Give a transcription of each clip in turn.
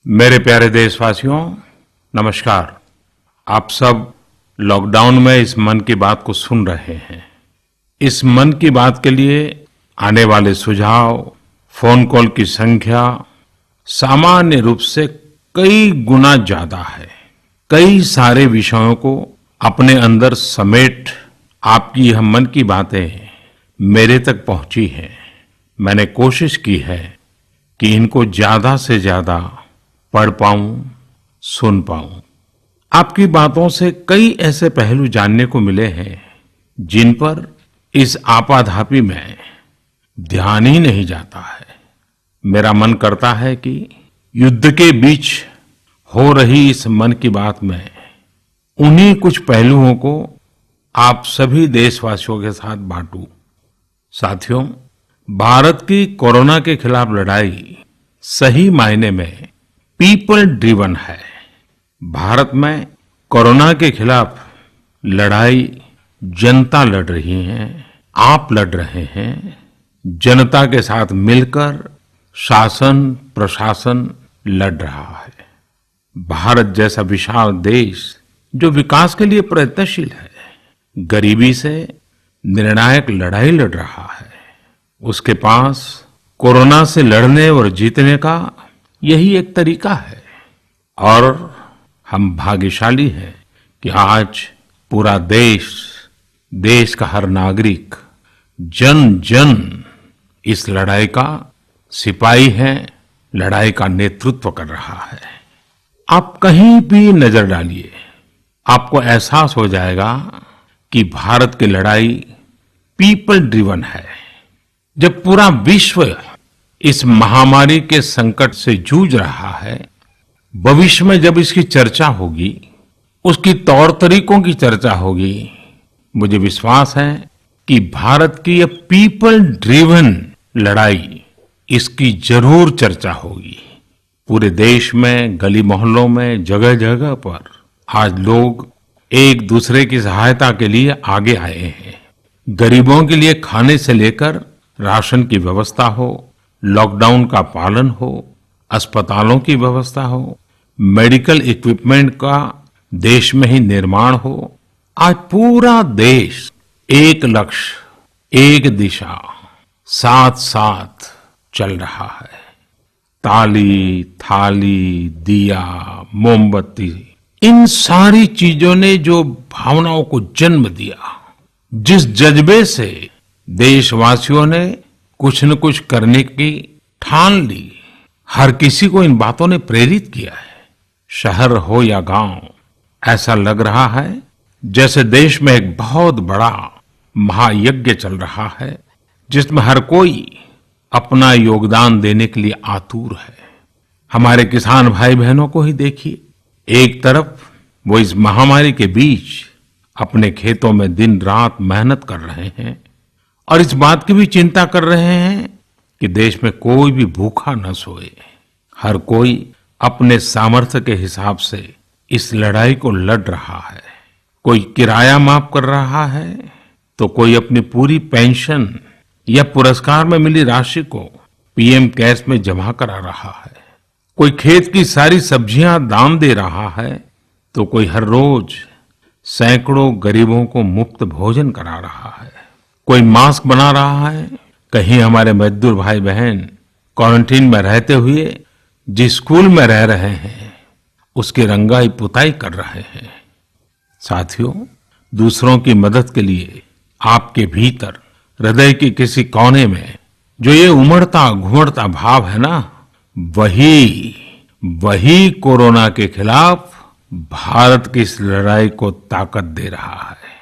मेरे प्यारे देशवासियों, नमस्कार। आप सब लॉकडाउन में इस मन की बात को सुन रहे हैं। इस मन की बात के लिए आने वाले सुझाव, फोन कॉल की संख्या सामान्य रूप से कई गुना ज्यादा है। कई सारे विषयों को अपने अंदर समेट आपकी यह मन की बातें मेरे तक पहुंची हैं। मैंने कोशिश की है कि इनको ज्यादा से ज्यादा पढ़ पाऊं, सुन पाऊं। आपकी बातों से कई ऐसे पहलू जानने को मिले हैं जिन पर इस आपाधापी में ध्यान ही नहीं जाता है। मेरा मन करता है कि युद्ध के बीच हो रही इस मन की बात में उन्हीं कुछ पहलुओं को आप सभी देशवासियों के साथ बांटूं। साथियों, भारत की कोरोना के खिलाफ लड़ाई सही मायने में पीपल ड्रिवन है। भारत में कोरोना के खिलाफ लड़ाई जनता लड़ रही है, आप लड़ रहे हैं। जनता के साथ मिलकर शासन प्रशासन लड़ रहा है। भारत जैसा विशाल देश जो विकास के लिए प्रयत्नशील है, गरीबी से निर्णायक लड़ाई लड़ रहा है। उसके पास कोरोना से लड़ने और जीतने का यही एक तरीका है। और हम भाग्यशाली हैं कि आज पूरा देश का हर नागरिक, जन जन इस लड़ाई का सिपाही है, लड़ाई का नेतृत्व कर रहा है। आप कहीं भी नजर डालिए, आपको एहसास हो जाएगा कि भारत की लड़ाई पीपल ड्रिवन है। जब पूरा विश्व इस महामारी के संकट से जूझ रहा है, भविष्य में जब इसकी चर्चा होगी, उसकी तौर तरीकों की चर्चा होगी, मुझे विश्वास है कि भारत की ये पीपल ड्रिवन लड़ाई, इसकी जरूर चर्चा होगी। पूरे देश में, गली मोहल्लों में, जगह जगह पर आज लोग एक दूसरे की सहायता के लिए आगे आए हैं। गरीबों के लिए खाने से लेकर राशन की व्यवस्था हो, लॉकडाउन का पालन हो, अस्पतालों की व्यवस्था हो, मेडिकल इक्विपमेंट का देश में ही निर्माण हो, आज पूरा देश एक लक्ष्य, एक दिशा, साथ साथ चल रहा है। ताली, थाली, दिया, मोमबत्ती, इन सारी चीजों ने जो भावनाओं को जन्म दिया, जिस जज्बे से देशवासियों ने कुछ न कुछ करने की ठान ली, हर किसी को इन बातों ने प्रेरित किया है। शहर हो या गांव, ऐसा लग रहा है जैसे देश में एक बहुत बड़ा महायज्ञ चल रहा है, जिसमें हर कोई अपना योगदान देने के लिए आतुर है। हमारे किसान भाई बहनों को ही देखिए, एक तरफ वो इस महामारी के बीच अपने खेतों में दिन रात मेहनत कर रहे हैं और इस बात की भी चिंता कर रहे हैं कि देश में कोई भी भूखा न सोए। हर कोई अपने सामर्थ्य के हिसाब से इस लड़ाई को लड़ रहा है। कोई किराया माफ कर रहा है, तो कोई अपनी पूरी पेंशन या पुरस्कार में मिली राशि को पीएम केयर्स में जमा करा रहा है। कोई खेत की सारी सब्जियां दान दे रहा है, तो कोई हर रोज सैकड़ों गरीबों को मुफ्त भोजन करा रहा है। कोई मास्क बना रहा है। कहीं हमारे मजदूर भाई बहन क्वारंटीन में रहते हुए जिस स्कूल में रह रहे हैं, उसकी रंगाई पुताई कर रहे हैं। साथियों, दूसरों की मदद के लिए आपके भीतर हृदय के किसी कोने में जो ये उमड़ता घुमड़ता भाव है ना, वही कोरोना के खिलाफ भारत की इस लड़ाई को ताकत दे रहा है।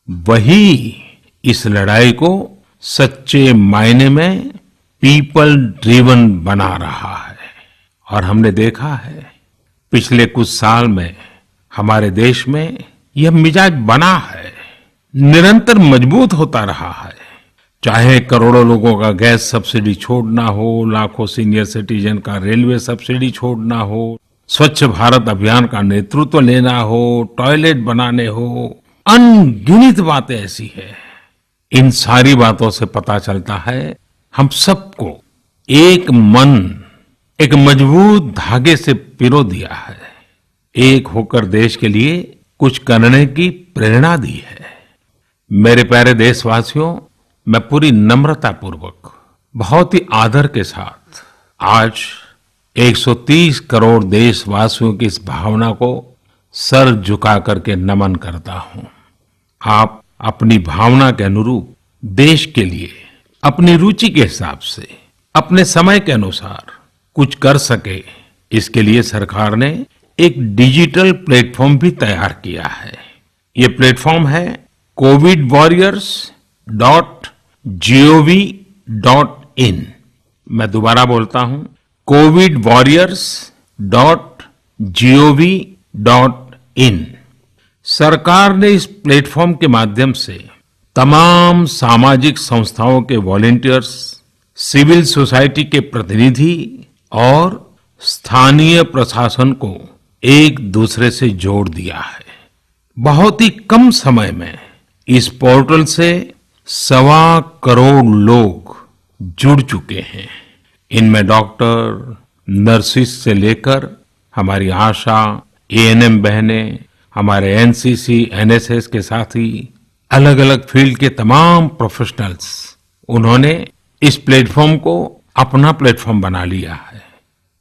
वही इस लड़ाई को सच्चे मायने में पीपल ड्रिवन बना रहा है। और हमने देखा है पिछले कुछ साल में हमारे देश में यह मिजाज बना है, निरंतर मजबूत होता रहा है। चाहे करोड़ों लोगों का गैस सब्सिडी छोड़ना हो, लाखों सीनियर सिटीजन का रेलवे सब्सिडी छोड़ना हो, स्वच्छ भारत अभियान का नेतृत्व लेना हो, टॉयलेट बनाने हो, अनगिनत बातें ऐसी है। इन सारी बातों से पता चलता है हम सबको एक मन, एक मजबूत धागे से पिरो दिया है, एक होकर देश के लिए कुछ करने की प्रेरणा दी है। मेरे प्यारे देशवासियों, मैं पूरी नम्रता पूर्वक, बहुत ही आदर के साथ आज 130 करोड़ देशवासियों की इस भावना को सर झुका करके नमन करता हूं। आप अपनी भावना के अनुरूप देश के लिए अपनी रुचि के हिसाब से, अपने समय के अनुसार कुछ कर सके, इसके लिए सरकार ने एक डिजिटल प्लेटफॉर्म भी तैयार किया है। ये प्लेटफॉर्म है covidwarriors.gov.in। मैं दोबारा बोलता हूं, covidwarriors.gov.in। सरकार ने इस प्लेटफॉर्म के माध्यम से तमाम सामाजिक संस्थाओं के वॉलंटियर्स, सिविल सोसाइटी के प्रतिनिधि और स्थानीय प्रशासन को एक दूसरे से जोड़ दिया है। बहुत ही कम समय में इस पोर्टल से 1.25 करोड़ लोग जुड़ चुके हैं। इनमें डॉक्टर, नर्सिस से लेकर हमारी आशा, एएनएम बहनें, हमारे एनसीसी, एनएसएस के साथी, अलग अलग फील्ड के तमाम प्रोफेशनल्स, उन्होंने इस प्लेटफॉर्म को अपना प्लेटफॉर्म बना लिया है।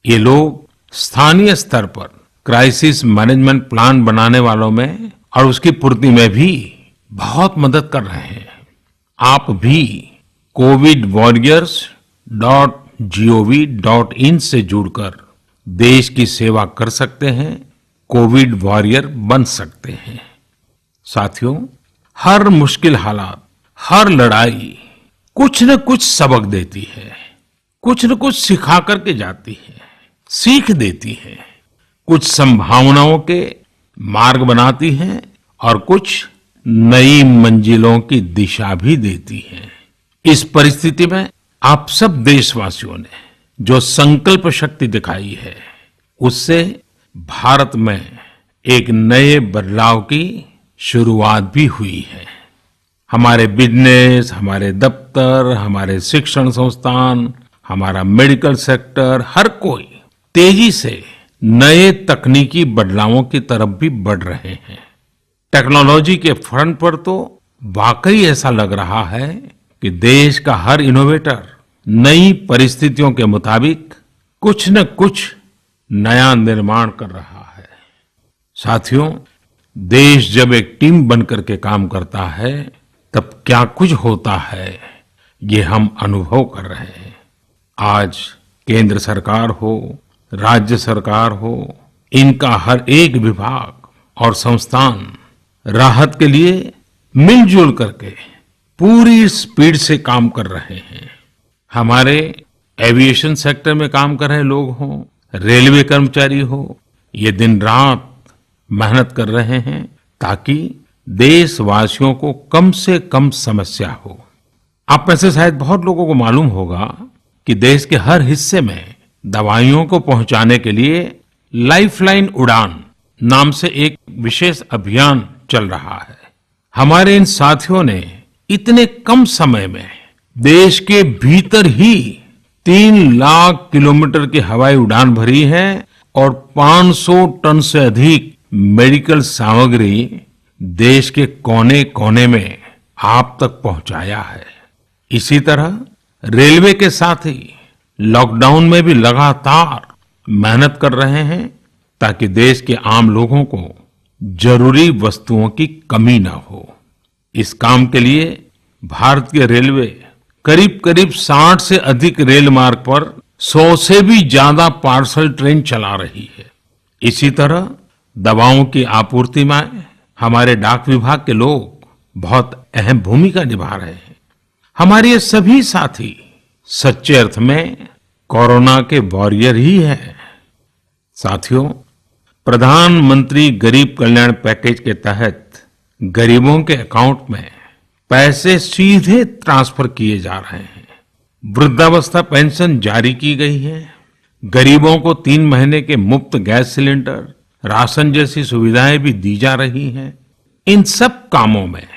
ये लोग स्थानीय स्तर पर क्राइसिस मैनेजमेंट प्लान बनाने वालों में और उसकी पूर्ति में भी बहुत मदद कर रहे हैं। आप भी covidwarriors.gov.in से जुड़कर देश की सेवा कर सकते हैं, कोविड वॉरियर बन सकते हैं। साथियों, हर मुश्किल हालात, हर लड़ाई कुछ न कुछ सबक देती है, कुछ न कुछ सिखा करके जाती है, सीख देती है, कुछ संभावनाओं के मार्ग बनाती है और कुछ नई मंजिलों की दिशा भी देती है। इस परिस्थिति में आप सब देशवासियों ने जो संकल्प शक्ति दिखाई है, उससे भारत में एक नए बदलाव की शुरुआत भी हुई है। हमारे बिजनेस, हमारे दफ्तर, हमारे शिक्षण संस्थान, हमारा मेडिकल सेक्टर, हर कोई तेजी से नए तकनीकी बदलावों की तरफ भी बढ़ रहे हैं। टेक्नोलॉजी के फ्रंट पर तो वाकई ऐसा लग रहा है कि देश का हर इनोवेटर नई परिस्थितियों के मुताबिक कुछ न कुछ नया निर्माण कर रहा है। साथियों, देश जब एक टीम बनकर के काम करता है, तब क्या कुछ होता है, ये हम अनुभव कर रहे हैं। आज केंद्र सरकार हो, राज्य सरकार हो, इनका हर एक विभाग और संस्थान राहत के लिए मिलजुल करके पूरी स्पीड से काम कर रहे हैं। हमारे एविएशन सेक्टर में काम कर रहे लोग हों, रेलवे कर्मचारी हो, ये दिन रात मेहनत कर रहे हैं ताकि देशवासियों को कम से कम समस्या हो। आप में से शायद बहुत लोगों को मालूम होगा कि देश के हर हिस्से में दवाइयों को पहुंचाने के लिए लाइफलाइन उड़ान नाम से एक विशेष अभियान चल रहा है। हमारे इन साथियों ने इतने कम समय में देश के भीतर ही 3 लाख किलोमीटर की हवाई उड़ान भरी है और 500 टन से अधिक मेडिकल सामग्री देश के कोने कोने में आप तक पहुंचाया है। इसी तरह रेलवे के साथ ही लॉकडाउन में भी लगातार मेहनत कर रहे हैं ताकि देश के आम लोगों को जरूरी वस्तुओं की कमी न हो। इस काम के लिए भारतीय रेलवे करीब करीब 60 से अधिक रेल मार्ग पर 100 से भी ज्यादा पार्सल ट्रेन चला रही है। इसी तरह दवाओं की आपूर्ति में हमारे डाक विभाग के लोग बहुत अहम भूमिका निभा रहे हैं। हमारे ये सभी साथी सच्चे अर्थ में कोरोना के वॉरियर ही हैं। साथियों, प्रधानमंत्री गरीब कल्याण पैकेज के तहत गरीबों के अकाउंट में पैसे सीधे ट्रांसफर किए जा रहे हैं। वृद्धावस्था पेंशन जारी की गई है। गरीबों को 3 महीने के मुफ्त गैस सिलेंडर, राशन जैसी सुविधाएं भी दी जा रही हैं। इन सब कामों में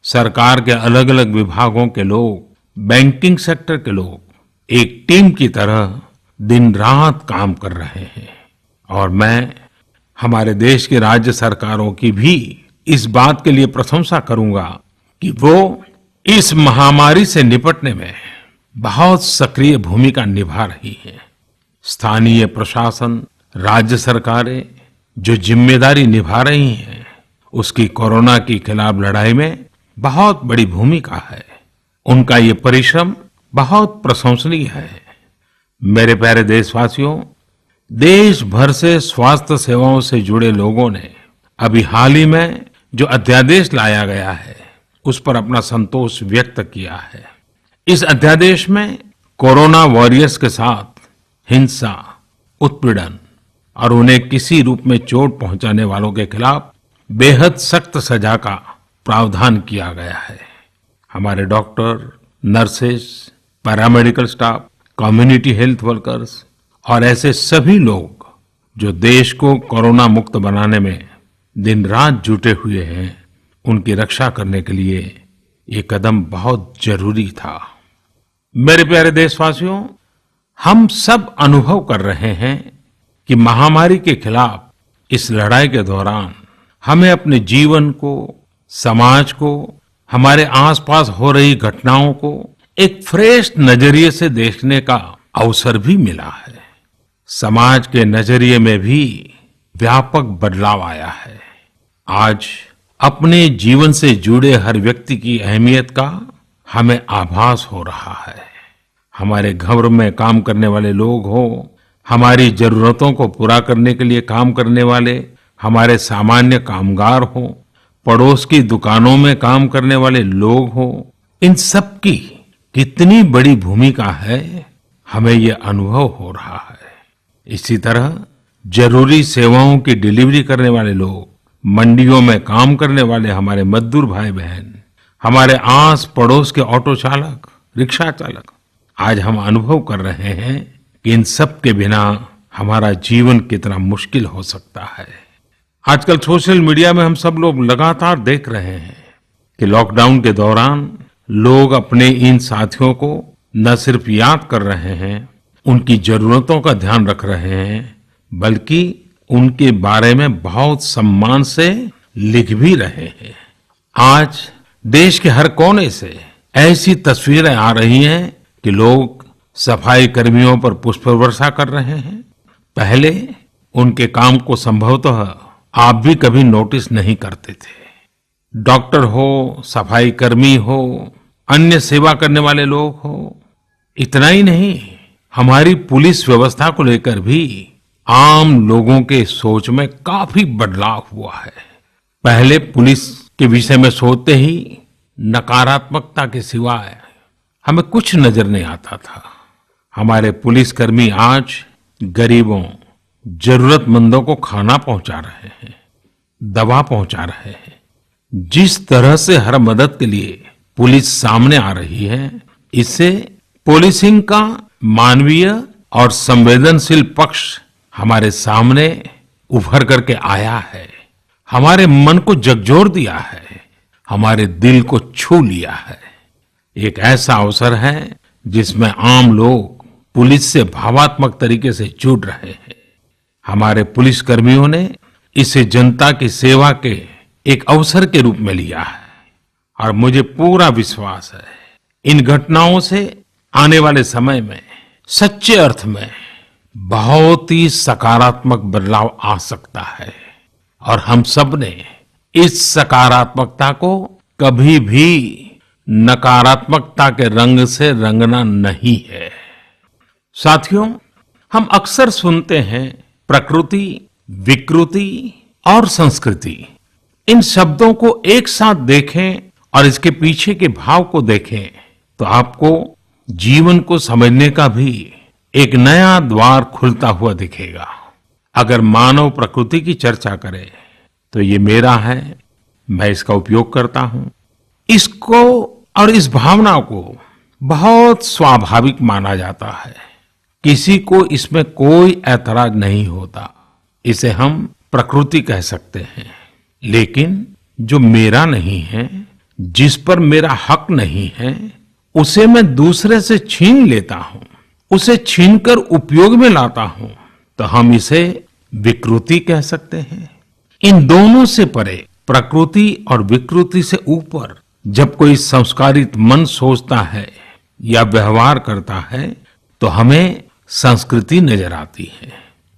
सरकार के अलग अलग विभागों के लोग, बैंकिंग सेक्टर के लोग एक टीम की तरह दिन रात काम कर रहे हैं और मैं हमारे देश की राज्य सरकारों की भी इस बात के लिए प्रशंसा करूंगा कि वो इस महामारी से निपटने में बहुत सक्रिय भूमिका निभा रही है। स्थानीय प्रशासन, राज्य सरकारें जो जिम्मेदारी निभा रही हैं, उसकी कोरोना के खिलाफ लड़ाई में बहुत बड़ी भूमिका है। उनका ये परिश्रम बहुत प्रशंसनीय है। मेरे प्यारे देशवासियों, देश भर से स्वास्थ्य सेवाओं से जुड़े लोगों ने अभी हाल ही में जो अध्यादेश लाया गया है, उस पर अपना संतोष व्यक्त किया है। इस अध्यादेश में कोरोना वॉरियर्स के साथ हिंसा, उत्पीड़न और उन्हें किसी रूप में चोट पहुंचाने वालों के खिलाफ बेहद सख्त सजा का प्रावधान किया गया है। हमारे doctor, nurses, paramedical staff, community health workers और ऐसे सभी लोग जो देश को कोरोना मुक्त बनाने में दिन रात जुटे हुए हैं, उनकी रक्षा करने के लिए ये कदम बहुत जरूरी था। मेरे प्यारे देशवासियों, हम सब अनुभव कर रहे हैं कि महामारी के खिलाफ इस लड़ाई के दौरान हमें अपने जीवन को, समाज को, हमारे आसपास हो रही घटनाओं को एक फ्रेश नजरिए से देखने का अवसर भी मिला है। समाज के नजरिए में भी व्यापक बदलाव आया है। आज अपने जीवन से जुड़े हर व्यक्ति की अहमियत का हमें आभास हो रहा है। हमारे घर में काम करने वाले लोग हो, हमारी जरूरतों को पूरा करने के लिए काम करने वाले हमारे सामान्य कामगार हो, पड़ोस की दुकानों में काम करने वाले लोग हो, इन सब की कितनी बड़ी भूमिका है, हमें ये अनुभव हो रहा है। इसी तरह जरूरी सेवाओं की डिलीवरी करने वाले लोग, मंडियों में काम करने वाले हमारे मजदूर भाई बहन, हमारे आस पड़ोस के ऑटो चालक, रिक्शा चालक, आज हम अनुभव कर रहे हैं कि इन सब के बिना हमारा जीवन कितना मुश्किल हो सकता है। आजकल सोशल मीडिया में हम सब लोग लगातार देख रहे हैं कि लॉकडाउन के दौरान लोग अपने इन साथियों को न सिर्फ याद कर रहे हैं, उनकी जरूरतों का ध्यान रख रहे हैं, बल्कि उनके बारे में बहुत सम्मान से लिख भी रहे हैं। आज देश के हर कोने से ऐसी तस्वीरें आ रही हैं कि लोग सफाई कर्मियों पर पुष्प वर्षा कर रहे हैं। पहले उनके काम को संभवतः आप भी कभी नोटिस नहीं करते थे। डॉक्टर हो, सफाई कर्मी हो, अन्य सेवा करने वाले लोग हो, इतना ही नहीं, हमारी पुलिस व्यवस्था को लेकर भी आम लोगों के सोच में काफी बदलाव हुआ है। पहले पुलिस के विषय में सोचते ही नकारात्मकता के सिवाय हमें कुछ नजर नहीं आता था। हमारे पुलिसकर्मी आज गरीबों, जरूरतमंदों को खाना पहुंचा रहे हैं, दवा पहुंचा रहे हैं। जिस तरह से हर मदद के लिए पुलिस सामने आ रही है, इससे पुलिसिंग का मानवीय और संवेदनशील पक्ष हमारे सामने उभर करके आया है, हमारे मन को झकझोर दिया है, हमारे दिल को छू लिया है। एक ऐसा अवसर है जिसमें आम लोग पुलिस से भावात्मक तरीके से जुड़ रहे हैं। हमारे पुलिस कर्मियों ने इसे जनता की सेवा के एक अवसर के रूप में लिया है और मुझे पूरा विश्वास है इन घटनाओं से आने वाले समय में सच्चे अर्थ में बहुत ही सकारात्मक बदलाव आ सकता है और हम सब ने इस सकारात्मकता को कभी भी नकारात्मकता के रंग से रंगना नहीं है। साथियों, हम अक्सर सुनते हैं प्रकृति, विकृति और संस्कृति। इन शब्दों को एक साथ देखें और इसके पीछे के भाव को देखें तो आपको जीवन को समझने का भी एक नया द्वार खुलता हुआ दिखेगा। अगर मानव प्रकृति की चर्चा करें तो ये मेरा है, मैं इसका उपयोग करता हूं। इसको और इस भावना को बहुत स्वाभाविक माना जाता है, किसी को इसमें कोई ऐतराज नहीं होता। इसे हम प्रकृति कह सकते हैं। लेकिन जो मेरा नहीं है, जिस पर मेरा हक नहीं है, उसे मैं दूसरे से छीन लेता हूं, उसे छीनकर उपयोग में लाता हूं तो हम इसे विकृति कह सकते हैं। इन दोनों से परे, प्रकृति और विकृति से ऊपर जब कोई संस्कारित मन सोचता है या व्यवहार करता है तो हमें संस्कृति नजर आती है।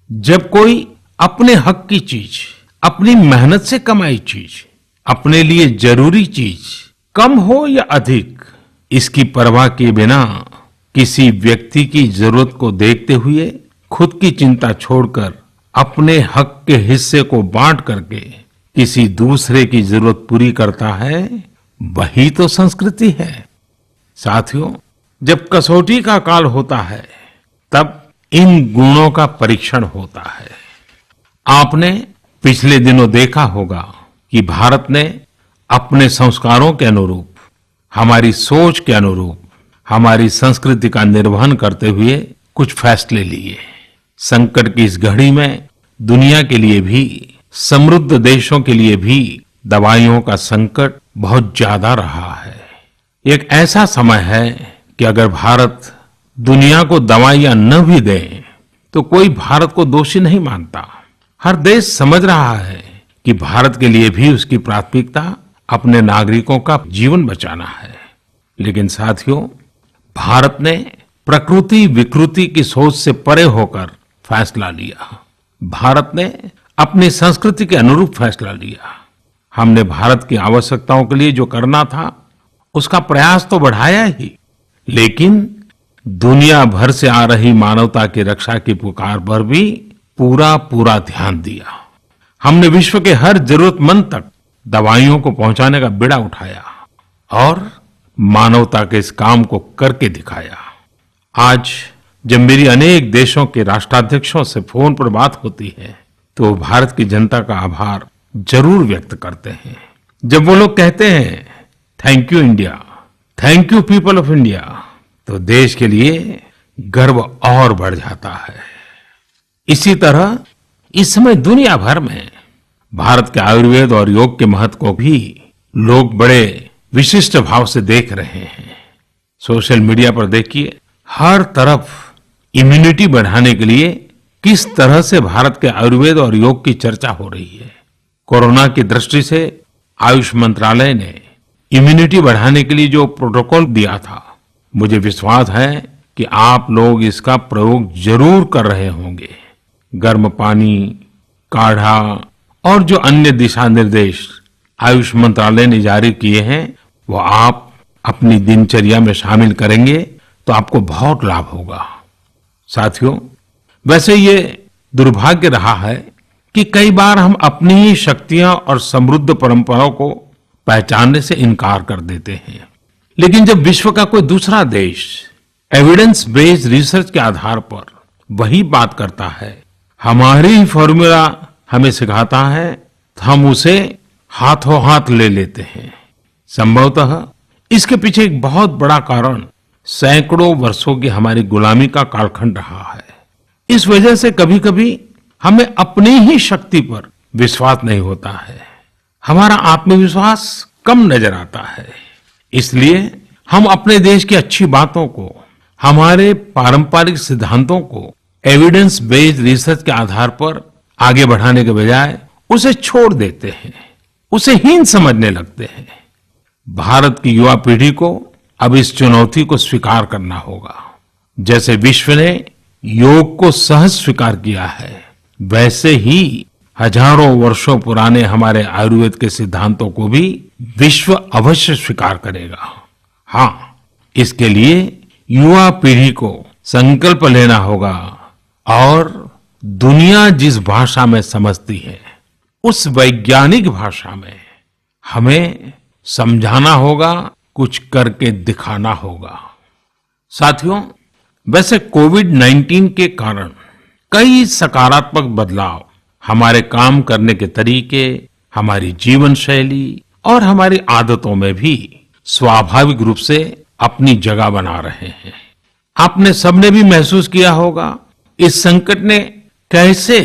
जब कोई अपने हक की चीज, अपनी मेहनत से कमाई चीज, अपने लिए जरूरी चीज कम हो या अधिक, इसकी परवाह किए बिना किसी व्यक्ति की जरूरत को देखते हुए खुद की चिंता छोड़कर अपने हक के हिस्से को बांट करके किसी दूसरे की जरूरत पूरी करता है, वही तो संस्कृति है। साथियों, जब कसौटी का काल होता है तब इन गुणों का परीक्षण होता है। आपने पिछले दिनों देखा होगा कि भारत ने अपने संस्कारों के अनुरूप, हमारी सोच के अनुरूप, हमारी संस्कृति का निर्वहन करते हुए कुछ फैसले लिए। संकट की इस घड़ी में दुनिया के लिए भी, समृद्ध देशों के लिए भी दवाइयों का संकट बहुत ज्यादा रहा है। एक ऐसा समय है कि अगर भारत दुनिया को दवाइयां न भी दे तो कोई भारत को दोषी नहीं मानता। हर देश समझ रहा है कि भारत के लिए भी उसकी प्राथमिकता अपने नागरिकों का जीवन बचाना है। लेकिन साथियों, भारत ने प्रकृति विकृति की सोच से परे होकर फैसला लिया। भारत ने अपनी संस्कृति के अनुरूप फैसला लिया। हमने भारत की आवश्यकताओं के लिए जो करना था उसका प्रयास तो बढ़ाया ही, लेकिन दुनिया भर से आ रही मानवता की रक्षा की पुकार पर भी पूरा ध्यान दिया। हमने विश्व के हर जरूरतमंद तक दवाइयों को पहुंचाने का बीड़ा उठाया और मानवता के इस काम को करके दिखाया। आज जब मेरी अनेक देशों के राष्ट्राध्यक्षों से फोन पर बात होती है तो वो भारत की जनता का आभार जरूर व्यक्त करते हैं। जब वो लोग कहते हैं thank you India, thank you people of India, तो देश के लिए गर्व और बढ़ जाता है। इसी तरह इस समय दुनिया भर में भारत के आयुर्वेद और योग के महत्व को भी लोग बड़े विशिष्ट भाव से देख रहे हैं। सोशल मीडिया पर देखिए, हर तरफ इम्यूनिटी बढ़ाने के लिए किस तरह से भारत के आयुर्वेद और योग की चर्चा हो रही है। कोरोना की दृष्टि से आयुष मंत्रालय ने इम्यूनिटी बढ़ाने के लिए जो प्रोटोकॉल दिया था, मुझे विश्वास है कि आप लोग इसका प्रयोग जरूर कर रहे होंगे। गर्म पानी, काढ़ा और जो अन्य दिशा निर्देश आयुष मंत्रालय ने जारी किए हैं वो आप अपनी दिनचर्या में शामिल करेंगे तो आपको बहुत लाभ होगा। साथियों, वैसे ये दुर्भाग्य रहा है कि कई बार हम अपनी ही शक्तियां और समृद्ध परंपराओं को पहचानने से इनकार कर देते हैं। लेकिन जब विश्व का कोई दूसरा देश एविडेंस बेस्ड रिसर्च के आधार पर वही बात करता है, हमारी ही फॉर्मूला हमें सिखाता है, तो हम उसे हाथों हाथ ले लेते हैं। संभवतः इसके पीछे एक बहुत बड़ा कारण सैकड़ों वर्षों की हमारी गुलामी का कालखंड रहा है। इस वजह से कभी कभी हमें अपनी ही शक्ति पर विश्वास नहीं होता है, हमारा आत्मविश्वास कम नजर आता है। इसलिए हम अपने देश की अच्छी बातों को, हमारे पारंपरिक सिद्धांतों को एविडेंस बेस्ड रिसर्च के आधार पर आगे बढ़ाने के बजाय उसे छोड़ देते हैं, उसे हीन समझने लगते हैं। भारत की युवा पीढ़ी को अब इस चुनौती को स्वीकार करना होगा। जैसे विश्व ने योग को सहज स्वीकार किया है, वैसे ही हजारों वर्षों पुराने हमारे आयुर्वेद के सिद्धांतों को भी विश्व अवश्य स्वीकार करेगा। हाँ, इसके लिए युवा पीढ़ी को संकल्प लेना होगा और दुनिया जिस भाषा में समझती है उस वैज्ञानिक भाषा में हमें समझाना होगा, कुछ करके दिखाना होगा। साथियों, वैसे कोविड-19 के कारण कई सकारात्मक बदलाव हमारे काम करने के तरीके, हमारी जीवन शैली और हमारी आदतों में भी स्वाभाविक रूप से अपनी जगह बना रहे हैं। आपने सबने भी महसूस किया होगा इस संकट ने कैसे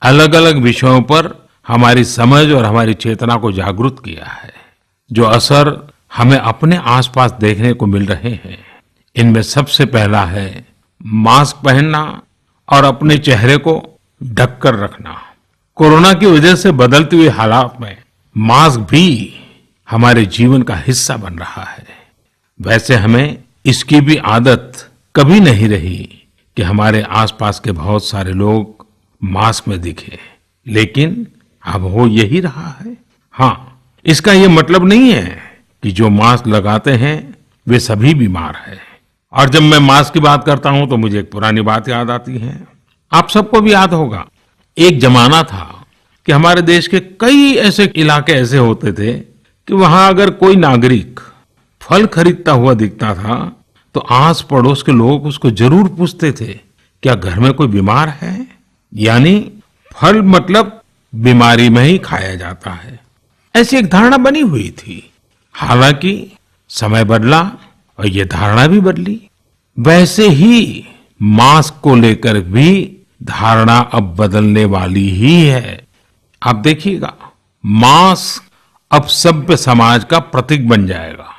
अलग अलग विषयों पर हमारी समझ और हमारी चेतना को जागरूक किया है। जो असर हमें अपने आसपास देखने को मिल रहे हैं, इनमें सबसे पहला है मास्क पहनना और अपने चेहरे को ढककर रखना। कोरोना की वजह से बदलते हुए हालात में मास्क भी हमारे जीवन का हिस्सा बन रहा है। वैसे हमें इसकी भी आदत कभी नहीं रही कि हमारे आसपास के बहुत सारे लोग मास्क में दिखे, लेकिन अब हो यही रहा है। हाँ, इसका ये मतलब नहीं है कि जो मास्क लगाते हैं वे सभी बीमार हैं। और जब मैं मास्क की बात करता हूं तो मुझे एक पुरानी बात याद आती है। आप सबको भी याद होगा, एक जमाना था कि हमारे देश के कई ऐसे इलाके ऐसे होते थे कि वहां अगर कोई नागरिक फल खरीदता हुआ दिखता था तो आस पड़ोस के लोग उसको जरूर पूछते थे, क्या घर में कोई बीमार है? यानी फल मतलब बीमारी में ही खाया जाता है, ऐसी एक धारणा बनी हुई थी। हालांकि समय बदला और ये धारणा भी बदली। वैसे ही मास्क को लेकर भी धारणा अब बदलने वाली ही है। आप देखिएगा, मास्क अब सभ्य समाज का प्रतीक बन जाएगा।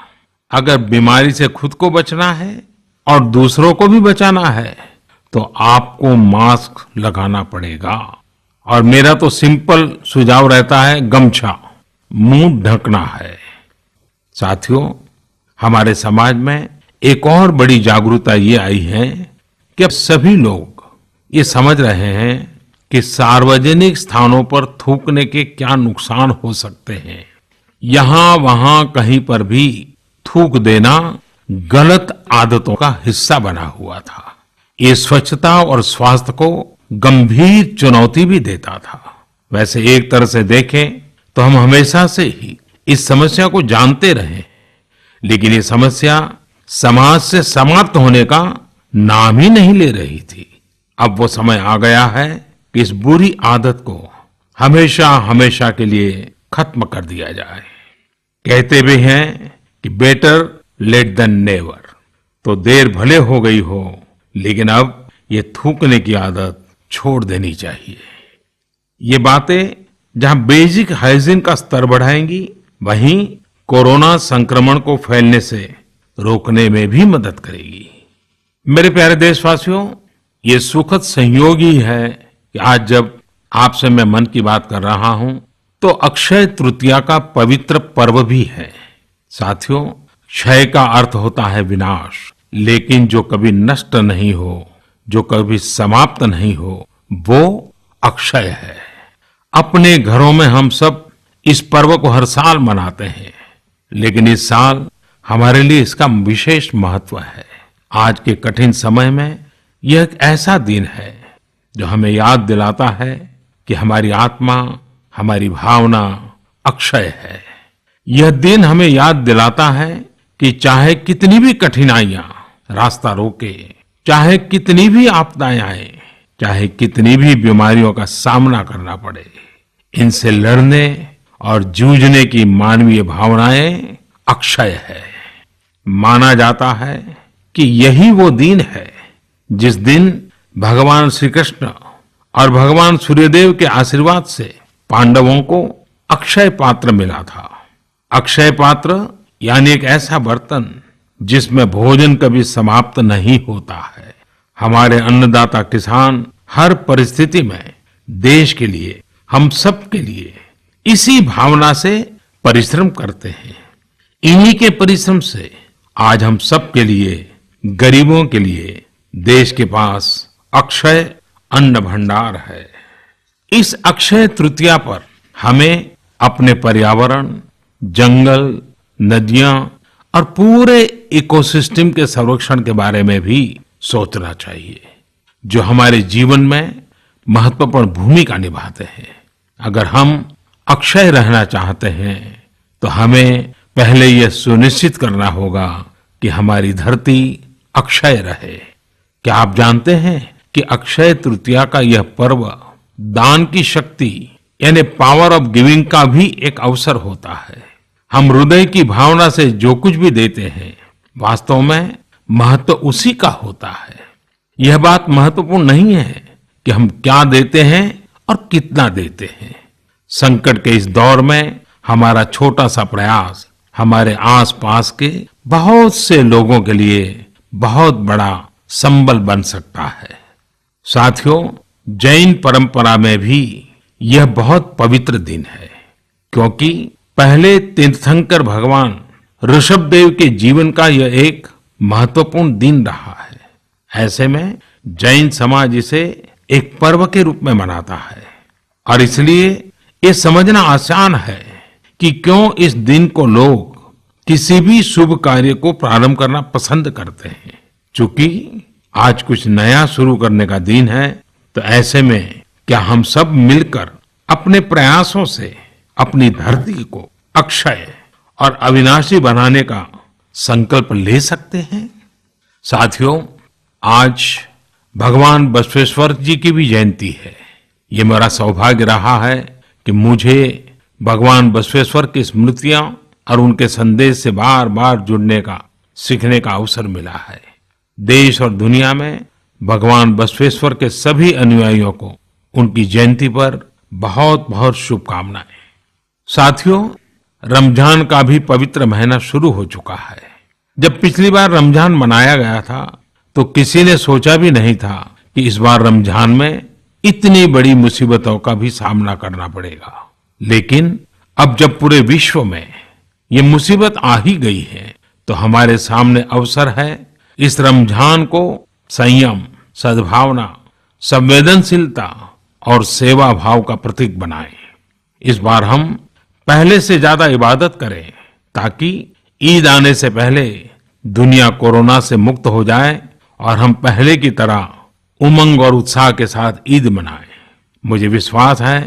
अगर बीमारी से खुद को बचना है और दूसरों को भी बचाना है तो आपको मास्क लगाना पड़ेगा। और मेरा तो सिंपल सुझाव रहता है, गमछा, मुंह ढकना है। साथियों, हमारे समाज में एक और बड़ी जागरूकता ये आई है कि अब सभी लोग ये समझ रहे हैं कि सार्वजनिक स्थानों पर थूकने के क्या नुकसान हो सकते हैं। यहां वहां कहीं पर भी थूक देना गलत आदतों का हिस्सा बना हुआ था। ये स्वच्छता और स्वास्थ्य को गंभीर चुनौती भी देता था। वैसे एक तरह से देखें तो हम हमेशा से ही इस समस्या को जानते रहे, लेकिन ये समस्या समाज से समाप्त होने का नाम ही नहीं ले रही थी। अब वो समय आ गया है कि इस बुरी आदत को हमेशा हमेशा के लिए खत्म कर दिया जाए। कहते भी हैं कि बेटर लेट देन नेवर। तो देर भले हो गई हो, लेकिन अब ये थूकने की आदत छोड़ देनी चाहिए। ये बातें जहां बेसिक हाइजीन का स्तर बढ़ाएंगी, वहीं कोरोना संक्रमण को फैलने से रोकने में भी मदद करेगी। मेरे प्यारे देशवासियों, ये सुखद संयोग ही है कि आज जब आपसे मैं मन की बात कर रहा हूं तो अक्षय तृतीया का पवित्र पर्व भी है। साथियों, क्षय का अर्थ होता है विनाश, लेकिन जो कभी नष्ट नहीं हो, जो कभी समाप्त नहीं हो, वो अक्षय है। अपने घरों में हम सब इस पर्व को हर साल मनाते हैं, लेकिन इस साल हमारे लिए इसका विशेष महत्व है। आज के कठिन समय में यह एक ऐसा दिन है जो हमें याद दिलाता है कि हमारी आत्मा, हमारी भावना अक्षय है। यह दिन हमें याद दिलाता है कि चाहे कितनी भी कठिनाइयां रास्ता रोके, चाहे कितनी भी आपदाएं आए, चाहे कितनी भी बीमारियों का सामना करना पड़े, इनसे लड़ने और जूझने की मानवीय भावनाएं अक्षय है। माना जाता है कि यही वो दिन है जिस दिन भगवान श्री कृष्ण और भगवान सूर्यदेव के आशीर्वाद से पांडवों को अक्षय पात्र मिला था। अक्षय पात्र यानी एक ऐसा बर्तन जिसमें भोजन कभी समाप्त नहीं होता है। हमारे अन्नदाता किसान हर परिस्थिति में देश के लिए, हम सब के लिए इसी भावना से परिश्रम करते हैं। इन्हीं के परिश्रम से आज हम सब के लिए, गरीबों के लिए देश के पास अक्षय अन्न भंडार है। इस अक्षय तृतीया पर हमें अपने पर्यावरण, जंगल, नदियां और पूरे इकोसिस्टम के संरक्षण के बारे में भी सोचना चाहिए, जो हमारे जीवन में महत्वपूर्ण भूमिका निभाते हैं। अगर हम अक्षय रहना चाहते हैं तो हमें पहले यह सुनिश्चित करना होगा कि हमारी धरती अक्षय रहे। क्या आप जानते हैं कि अक्षय तृतीया का यह पर्व दान की शक्ति यानी पावर ऑफ गिविंग का भी एक अवसर होता है। हम हृदय की भावना से जो कुछ भी देते हैं, वास्तव में महत्व उसी का होता है। यह बात महत्वपूर्ण नहीं है कि हम क्या देते हैं और कितना देते हैं। संकट के इस दौर में हमारा छोटा सा प्रयास हमारे आसपास के बहुत से लोगों के लिए बहुत बड़ा संबल बन सकता है। साथियों, जैन परंपरा में भी यह बहुत पवित्र दिन है, क्योंकि पहले तीर्थंकर भगवान ऋषभदेव के जीवन का यह एक महत्वपूर्ण दिन रहा है। ऐसे में जैन समाज इसे एक पर्व के रूप में मनाता है और इसलिए ये समझना आसान है कि क्यों इस दिन को लोग किसी भी शुभ कार्य को प्रारंभ करना पसंद करते हैं। चूंकि आज कुछ नया शुरू करने का दिन है, तो ऐसे में क्या हम सब मिलकर अपने प्रयासों से अपनी धरती को अक्षय और अविनाशी बनाने का संकल्प ले सकते हैं? साथियों, आज भगवान बसवेश्वर जी की भी जयंती है। ये मेरा सौभाग्य रहा है कि मुझे भगवान बसवेश्वर की स्मृतियां और उनके संदेश से बार बार जुड़ने का, सीखने का अवसर मिला है। देश और दुनिया में भगवान बसवेश्वर के सभी अनुयायियों को उनकी जयंती पर बहुत बहुत शुभकामनाएं। साथियों, रमजान का भी पवित्र महीना शुरू हो चुका है। जब पिछली बार रमजान मनाया गया था तो किसी ने सोचा भी नहीं था कि इस बार रमजान में इतनी बड़ी मुसीबतों का भी सामना करना पड़ेगा। लेकिन अब जब पूरे विश्व में ये मुसीबत आ ही गई है, तो हमारे सामने अवसर है इस रमजान को संयम, सद्भावना, संवेदनशीलता और सेवा भाव का प्रतीक बनाएं। इस बार हम पहले से ज्यादा इबादत करें, ताकि ईद आने से पहले दुनिया कोरोना से मुक्त हो जाए और हम पहले की तरह उमंग और उत्साह के साथ ईद मनाएं। मुझे विश्वास है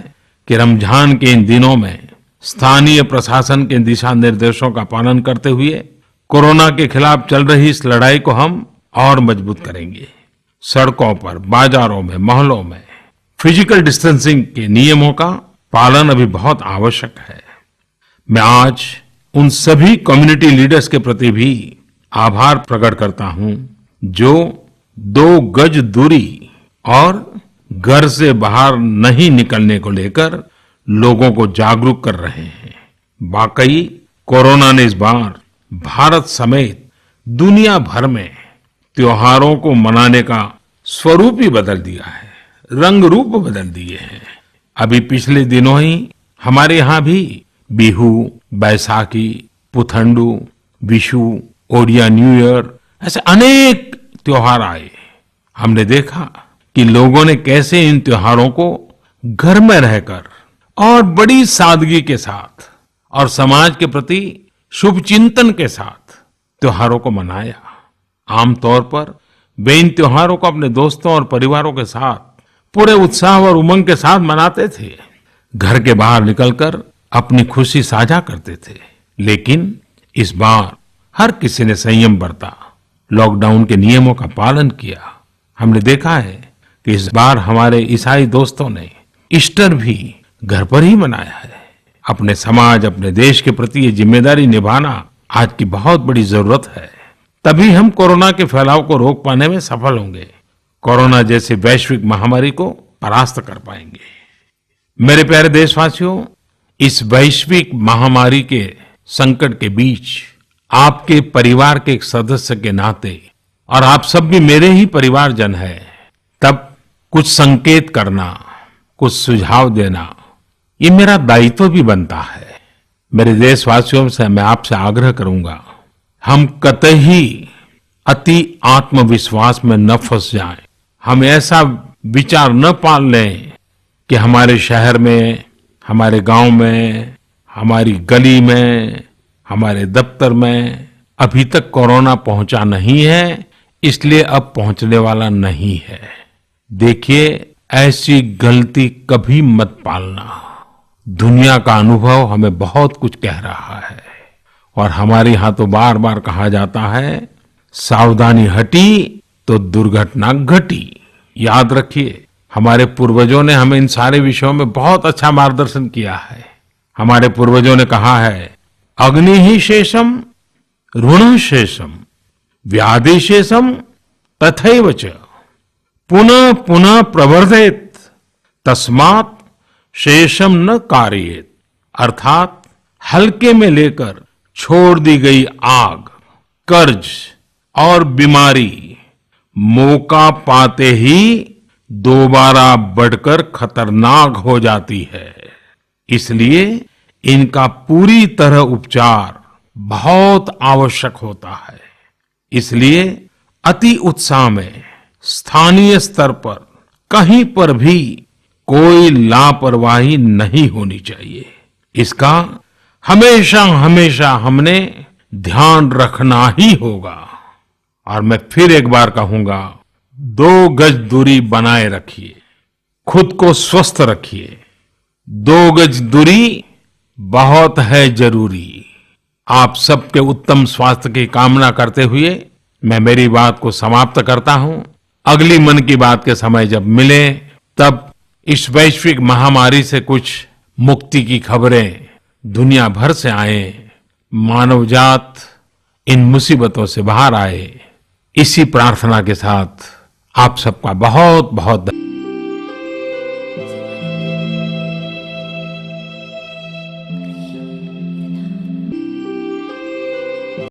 कि रमजान के इन दिनों में स्थानीय प्रशासन के दिशा निर्देशों का पालन करते हुए कोरोना के खिलाफ चल रही इस लड़ाई को हम और मजबूत करेंगे। सड़कों पर, बाजारों में, मोहल्लों में फिजिकल डिस्टेंसिंग के नियमों का पालन अभी बहुत आवश्यक है। मैं आज उन सभी कम्युनिटी लीडर्स के प्रति भी आभार प्रकट करता हूं जो 2 गज दूरी और घर से बाहर नहीं निकलने को लेकर लोगों को जागरूक कर रहे हैं। वाकई कोरोना ने इस बार भारत समेत दुनिया भर में त्योहारों को मनाने का स्वरूप ही बदल दिया है, रंग रूप बदल दिए हैं। अभी पिछले दिनों ही हमारे यहाँ भी बिहू, बैसाखी, पुथंडू, विशु, ओडिया न्यू ईयर ऐसे अनेक त्योहार आए। हमने देखा कि लोगों ने कैसे इन त्योहारों को घर में रहकर और बड़ी सादगी के साथ और समाज के प्रति शुभ चिंतन के साथ त्योहारों को मनाया। आमतौर पर वे इन त्योहारों को अपने दोस्तों और परिवारों के साथ पूरे उत्साह और उमंग के साथ मनाते थे, घर के बाहर निकलकर अपनी खुशी साझा करते थे। लेकिन इस बार हर किसी ने संयम बरता, लॉकडाउन के नियमों का पालन किया। हमने देखा है कि इस बार हमारे ईसाई दोस्तों ने ईस्टर भी घर पर ही मनाया है। अपने समाज, अपने देश के प्रति ये जिम्मेदारी निभाना आज की बहुत बड़ी जरूरत है। तभी हम कोरोना के फैलाव को रोक पाने में सफल होंगे, कोरोना जैसी वैश्विक महामारी को परास्त कर पाएंगे। मेरे प्यारे देशवासियों, इस वैश्विक महामारी के संकट के बीच आपके परिवार के एक सदस्य के नाते, और आप सब भी मेरे ही परिवारजन हैं, तब कुछ संकेत करना, कुछ सुझाव देना, ये मेरा दायित्व भी बनता है। मेरे देशवासियों से मैं आपसे आग्रह करूंगा, हम कतई अति आत्मविश्वास में न फंस जाएं। हम ऐसा विचार न पाल लें कि हमारे शहर में, हमारे गांव में, हमारी गली में, हमारे दफ्तर में अभी तक कोरोना पहुंचा नहीं है, इसलिए अब पहुंचने वाला नहीं है। देखिए, ऐसी गलती कभी मत पालना। दुनिया का अनुभव हमें बहुत कुछ कह रहा है और हमारे यहाँ तो बार बार कहा जाता है, सावधानी हटी तो दुर्घटना घटी। याद रखिए, हमारे पूर्वजों ने हमें इन सारे विषयों में बहुत अच्छा मार्गदर्शन किया है। हमारे पूर्वजों ने कहा है, अग्नि ही शेषम ऋण शेषम व्याधि शेषम तथैव च पुनः पुनः प्रवर्धेत तस्मात् शेषम न कार्येत। अर्थात हल्के में लेकर छोड़ दी गई आग, कर्ज और बीमारी मौका पाते ही दोबारा बढ़कर खतरनाक हो जाती है। इसलिए इनका पूरी तरह उपचार बहुत आवश्यक होता है। इसलिए अति उत्साह में स्थानीय स्तर पर कहीं पर भी कोई लापरवाही नहीं होनी चाहिए। इसका हमेशा हमेशा हमने ध्यान रखना ही होगा। और मैं फिर एक बार कहूंगा, 2 गज दूरी बनाए रखिए, खुद को स्वस्थ रखिए। 2 गज दूरी बहुत है जरूरी। आप सबके उत्तम स्वास्थ्य की कामना करते हुए मैं मेरी बात को समाप्त करता हूं। अगली मन की बात के समय जब मिले, तब इस वैश्विक महामारी से कुछ मुक्ति की खबरें दुनिया भर से आए, मानव जात इन मुसीबतों से बाहर आए, इसी प्रार्थना के साथ आप सबका बहुत बहुत धन्यवाद।